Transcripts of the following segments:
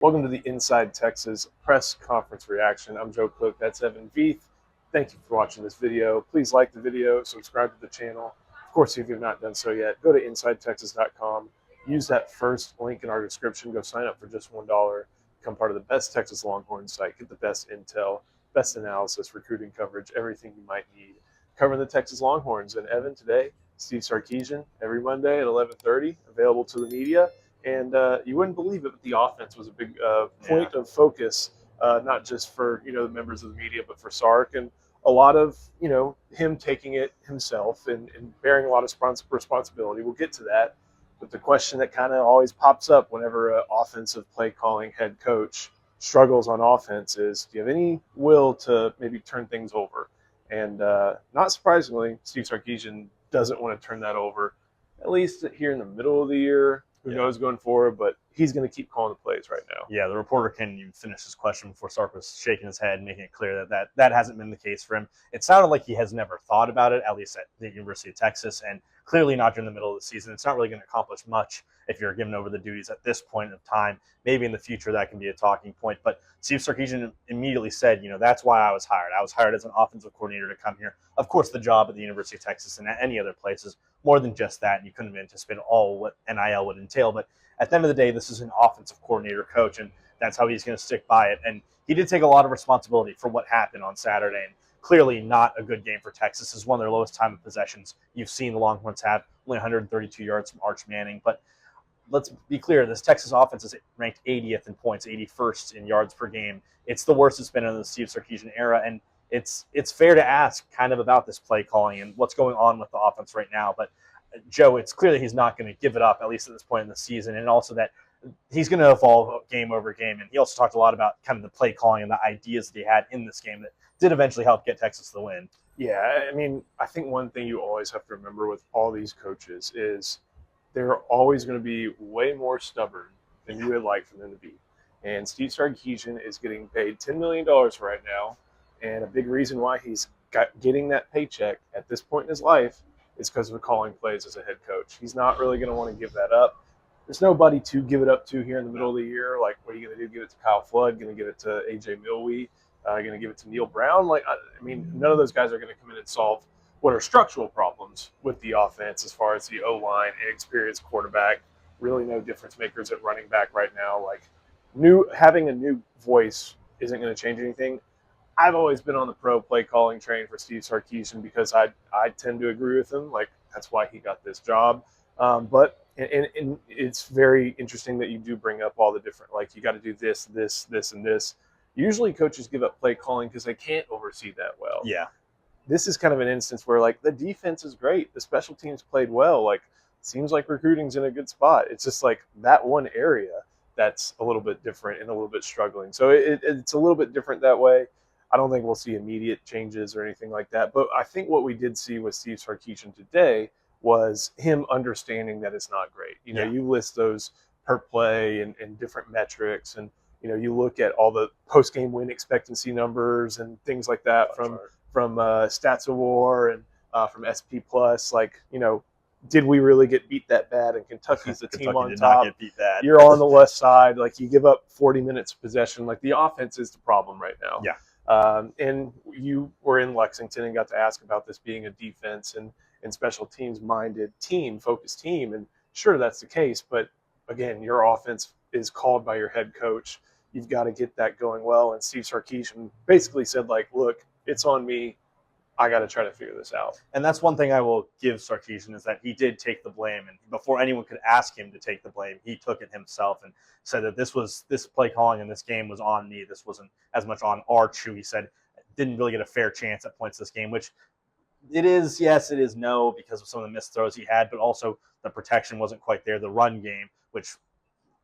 Welcome to the Inside Texas press conference reaction. I'm Joe Cook. That's Evan Veith. Thank you for watching this video. Please like the video, subscribe to the channel. Of course, if you've not done so yet, go to InsideTexas.com. Use that first link in our description. Go sign up for just $1. Become part of the best Texas Longhorns site. Get the best intel, best analysis, recruiting coverage, everything you might need. Covering the Texas Longhorns. And Evan, today, Steve Sarkisian, every Monday at 11:30, available to the media. And you wouldn't believe it, but the offense was a big point of focus, not just for the members of the media, but for Sark, and a lot of him taking it himself and bearing a lot of responsibility. We'll get to that, but the question that kind of always pops up whenever an offensive play calling head coach struggles on offense is, do you have any will to maybe turn things over? And not surprisingly, Steve Sarkisian doesn't want to turn that over, at least here in the middle of the year. Who knows going forward, but he's going to keep calling the plays right now. Yeah, the reporter couldn't even finish his question before Sark was shaking his head, making it clear that hasn't been the case for him. It sounded like he has never thought about it, at least at the University of Texas, and clearly not during the middle of the season. It's not really going to accomplish much if you're given over the duties at this point of time. Maybe in the future that can be a talking point, but Steve Sarkisian immediately said, that's why I was hired. I was hired as an offensive coordinator to come here. Of course, the job at the University of Texas and at any other place is more than just that, and you couldn't have anticipated all what NIL would entail, but at the end of the day, this is an offensive coordinator coach, and that's how he's going to stick by it. And he did take a lot of responsibility for what happened on Saturday, and clearly not a good game for Texas. This is one of their lowest time of possessions you've seen the Longhorns have, only 132 yards from Arch Manning. But let's be clear, this Texas offense is ranked 80th in points, 81st in yards per game. It's the worst it's been in the Steve Sarkisian era, and it's fair to ask kind of about this play calling and what's going on with the offense right now. But Joe, it's clear that he's not going to give it up, at least at this point in the season, and also that he's going to evolve game over game. And he also talked a lot about kind of the play calling and the ideas that he had in this game that did eventually help get Texas the win. Yeah, I mean, I think one thing you always have to remember with all these coaches is they're always going to be way more stubborn than you would like for them to be. And Steve Sarkisian is getting paid $10 million right now, and a big reason why he's getting that paycheck at this point in his life is because of calling plays as a head coach. He's not really going to want to give that up. There's nobody to give it up to here in the middle of the year. Like, what are you going to do? Give it to Kyle Flood? Going to give it to A.J. Milwee? Going to give it to Neil Brown? Like, I mean, none of those guys are going to come in and solve what are structural problems with the offense as far as the O-line, inexperienced quarterback, really no difference makers at running back right now. Like, having a new voice isn't going to change anything. I've always been on the pro play calling train for Steve Sarkisian because I tend to agree with him. Like, that's why he got this job. But it's very interesting that you do bring up all the different, like, you got to do this, this, this, and this. Usually coaches give up play calling because they can't oversee that well. Yeah. This is kind of an instance where, like, the defense is great. The special teams played well. Like, seems like recruiting's in a good spot. It's just like that one area that's a little bit different and a little bit struggling. So it's a little bit different that way. I don't think we'll see immediate changes or anything like that. But I think what we did see with Steve Sarkisian today was him understanding that it's not great. You list those per play and different metrics, and you look at all the post-game win expectancy numbers and things like that from Stats of War and from SP Plus. Like, did we really get beat that bad? And Kentucky's the team on top. Not get beat bad. You're on the left side. Like, you give up 40 minutes of possession. Like, the offense is the problem right now. Yeah. And you were in Lexington and got to ask about this being a defense and special teams minded focused team. And sure, that's the case. But again, your offense is called by your head coach. You've got to get that going well. And Steve Sarkisian basically said, like, look, it's on me. I got to try to figure this out. And that's one thing I will give Sarkisian is that he did take the blame. And before anyone could ask him to take the blame, he took it himself and said that this play calling in this game was on me. This wasn't as much on Arch, who he said didn't really get a fair chance at points this game, which it is, yes, it is no, because of some of the missed throws he had, but also the protection wasn't quite there. The run game, which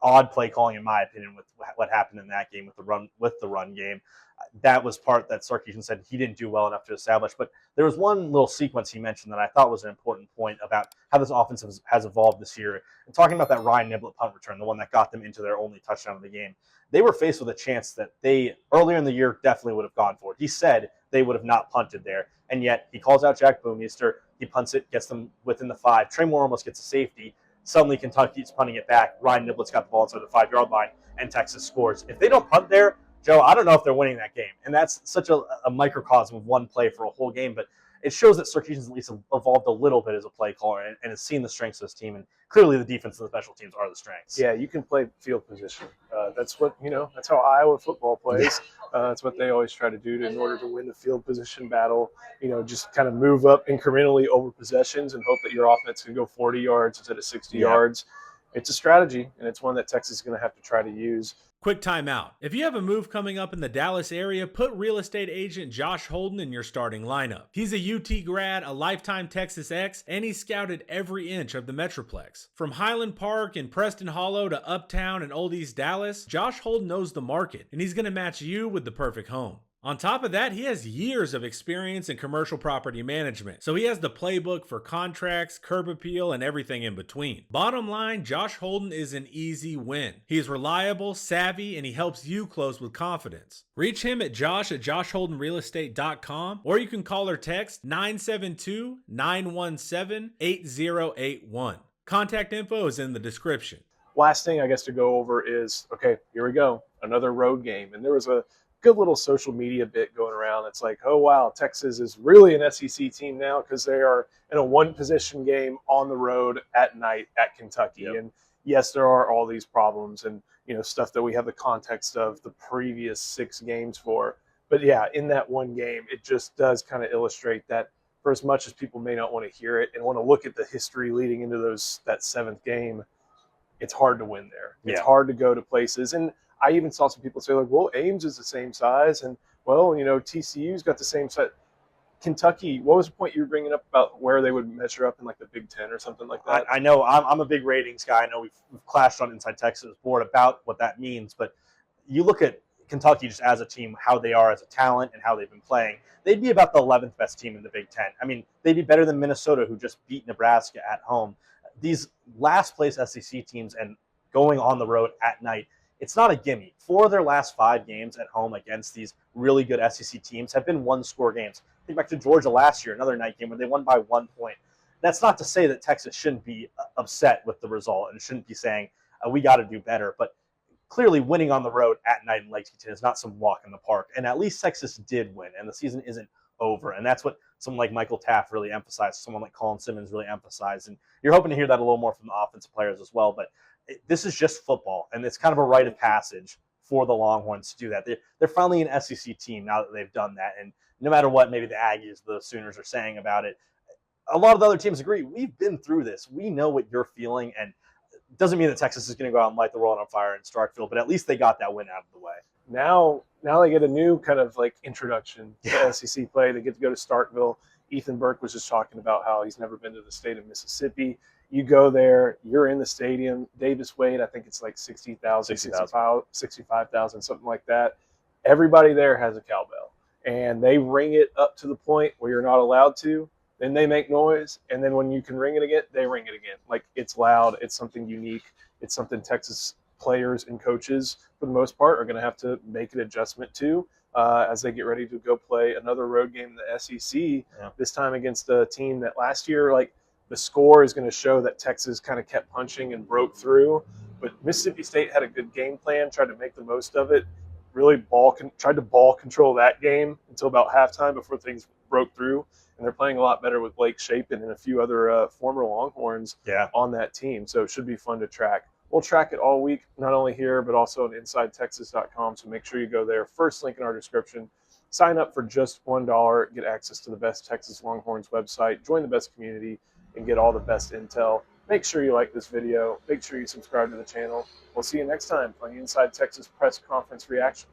odd play calling in my opinion with what happened in that game with the run game. That was part that Sarkisian said he didn't do well enough to establish. But there was one little sequence he mentioned that I thought was an important point about how this offense has evolved this year. And talking about that Ryan Niblett punt return, the one that got them into their only touchdown of the game. They were faced with a chance that they, earlier in the year, definitely would have gone for it. He said they would have not punted there. And yet he calls out Jack Boomeister. He punts it, gets them within the 5. Trey Moore almost gets a safety. Suddenly Kentucky's punting it back. Ryan Niblett's got the ball inside the 5-yard line, and Texas scores. If they don't punt there, Joe, I don't know if they're winning that game. And that's such a microcosm of one play for a whole game. But it shows that Sarkisian's at least evolved a little bit as a play caller and has seen the strengths of this team. And clearly the defense and the special teams are the strengths. Yeah, you can play field position. That's what, that's how Iowa football plays. That's what they always try to do in order to win the field position battle. Just kind of move up incrementally over possessions and hope that your offense can go 40 yards instead of 60 yards. It's a strategy, and it's one that Texas is going to have to try to use. Quick timeout. If you have a move coming up in the Dallas area, put real estate agent Josh Holden in your starting lineup. He's a UT grad, a lifetime Texas Ex, and he scouted every inch of the Metroplex. From Highland Park and Preston Hollow to Uptown and Old East Dallas, Josh Holden knows the market, and he's going to match you with the perfect home. On top of that, he has years of experience in commercial property management, so he has the playbook for contracts, curb appeal, and everything in between. Bottom line, Josh Holden is an easy win. He is reliable, savvy, and he helps you close with confidence. Reach him at josh@joshholdenrealestate.com, or you can call or text 972-917-8081. Contact info is in the description. Last thing I guess to go over is, okay, here we go, another road game. And there was a good little social media bit going around. It's like, oh, wow, Texas is really an SEC team now because they are in a one-possession game on the road at night at Kentucky. Yep. And yes, there are all these problems and, stuff that we have the context of the previous 6 games for. But, yeah, in that one game, it just does kind of illustrate that for as much as people may not want to hear it and want to look at the history leading into that 7th game, it's hard to win there. It's hard to go to places. And I even saw some people say, like, well, Ames is the same size, and, well, TCU's got the same size. Kentucky, what was the point you were bringing up about where they would measure up in, like, the Big Ten or something like that? I know I'm a big ratings guy. I know we've clashed on Inside Texas board about what that means, but you look at Kentucky just as a team, how they are as a talent and how they've been playing. They'd be about the 11th best team in the Big Ten. I mean, they'd be better than Minnesota, who just beat Nebraska at home. These last-place SEC teams and going on the road at night, it's not a gimme. 4 of their last 5 games at home against these really good SEC teams have been one-score games. Think back to Georgia last year, another night game where they won by 1 point. That's not to say that Texas shouldn't be upset with the result and shouldn't be saying, we got to do better. But clearly winning on the road at night in Lexington is not some walk in the park. And at least Texas did win, and the season isn't over. And that's what someone like Michael Taft really emphasized, someone like Colin Simmons really emphasized. And you're hoping to hear that a little more from the offensive players as well. But this is just football, and it's kind of a rite of passage for the Longhorns to do that. They're finally an SEC team now that they've done that, and no matter what maybe the Aggies, the Sooners are saying about it, a lot of the other teams agree. We've been through this. We know what you're feeling, and it doesn't mean that Texas is going to go out and light the world on fire in Starkville, but at least they got that win out of the way. Now they get a new kind of like introduction to SEC play. They get to go to Starkville. Ethan Burke was just talking about how he's never been to the state of Mississippi. You go there, you're in the stadium. Davis Wade, I think it's like 60,000, 65,000, something like that. Everybody there has a cowbell, and they ring it up to the point where you're not allowed to. Then they make noise, and then when you can ring it again, they ring it again. Like, it's loud. It's something unique. It's something Texas players and coaches, for the most part, are going to have to make an adjustment to as they get ready to go play another road game in the SEC, this time against a team that last year, like, the score is going to show that Texas kind of kept punching and broke through. But Mississippi State had a good game plan, tried to make the most of it, really tried to ball control that game until about halftime before things broke through. And they're playing a lot better with Blake Shapen and a few other former Longhorns on that team. So it should be fun to track. We'll track it all week, not only here, but also on InsideTexas.com. So make sure you go there. First link in our description. Sign up for just $1. Get access to the best Texas Longhorns website. Join the best community and get all the best intel. Make sure you like this video. Make sure you subscribe to the channel. We'll see you next time on the Inside Texas Press Conference Reaction.